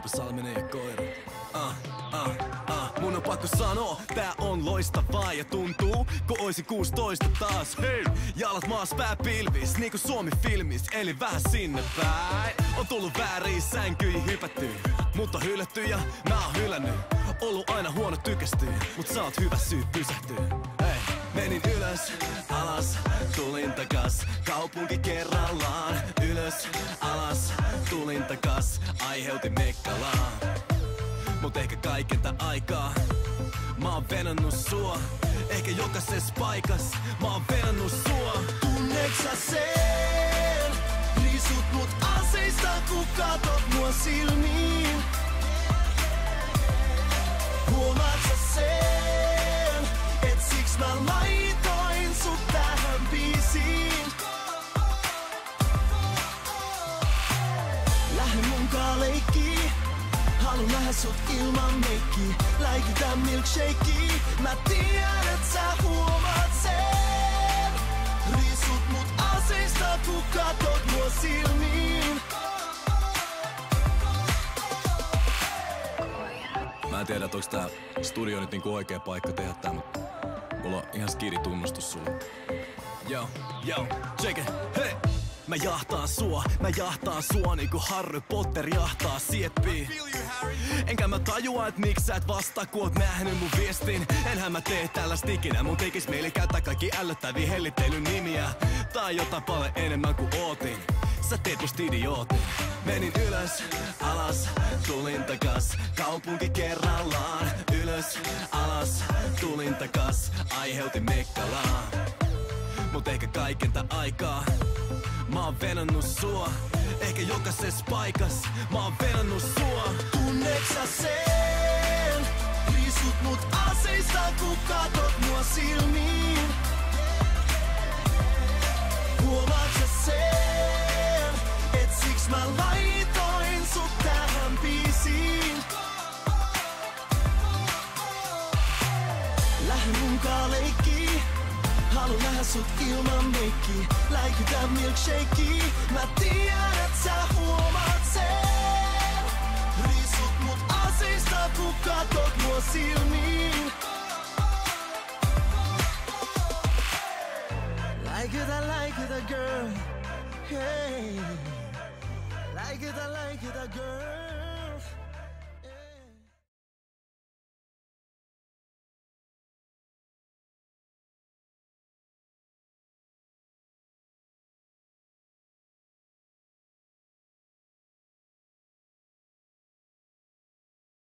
Roope Salminen ja koira. Mun on pakko sanoa, tää on loistavaa ja tuntuu, kun oisin 16 taas. Hei! Jalat maas pää pilvis, niinku Suomi-filmis, eli vähän sinne päin. On tullut väärin sänkyihin hypätty, mut on hylätty ja mä oon hylännyt. Ollut aina huono tykästyy, mut sä oot hyvä syy pysähtyy. Hei! Menin ylös, alas, tulin takas, kaupunki kerrallaan. Ylös, alas, tulin takas, aiheutin mekkalaa. Mut ehkä kaikenta aikaa mä oon venannut sua. Ehkä jokaisessa paikas mä oon venannut sua. Tunneeks sä sen? Riisut mut aseista, kun katot mua silmiin. Huomaat sä sen? Et siks mä laitoin sut tähän biisiin. Lähde munkaan leikkiin. Haluan nähdä sut ilman meikkiä. Läikitän milkshakea. Mä tiedän, et sä huomaat sen. Riisut mut aseista, kun katot mua silmiin. Mä en tiedä, onks tää studio nyt niinku oikea paikka tehdä tää, mut mulla on ihan skidi tunnustus sulle. Yo, check it, hei! Mä jahtaan sua niinku Harry Potter jahtaa sieppiä. Enkä mä tajua, et miksi sä et vastaa, kun oot nähnyt mun viestin. Enhän mä tee tällaista ikinä, mun tekis mieli käyttää kaikki ällöttäviä hellittelyn nimiä. Tai jotain paljon enemmän kuin ootin. Sä teet musta idiootin. Menin ylös, alas, tulin takas, kaupunki kerrallaan. Ylös, alas, tulin takas, aiheutin mekkalaa. Mut ehkä kaikenta aikaa mä oon venannut sua. Ehkä jokaisessa paikas mä oon venannut sua. Tunneeks sä sen? Riisut mut aseista, kun katot mua silmiin. Huomaat sä sen? Et siks mä laitoin sut tähän biisiin. Lähde munkaan leikkiin. Haluan nähdä sut ilman meikkiä. Läikitän milkshakea. Mä tiedän, et sä huomaat sen. Riisut mut aseista, kun katot mua silmiin. Like it a girl. Hey. Like it a girl.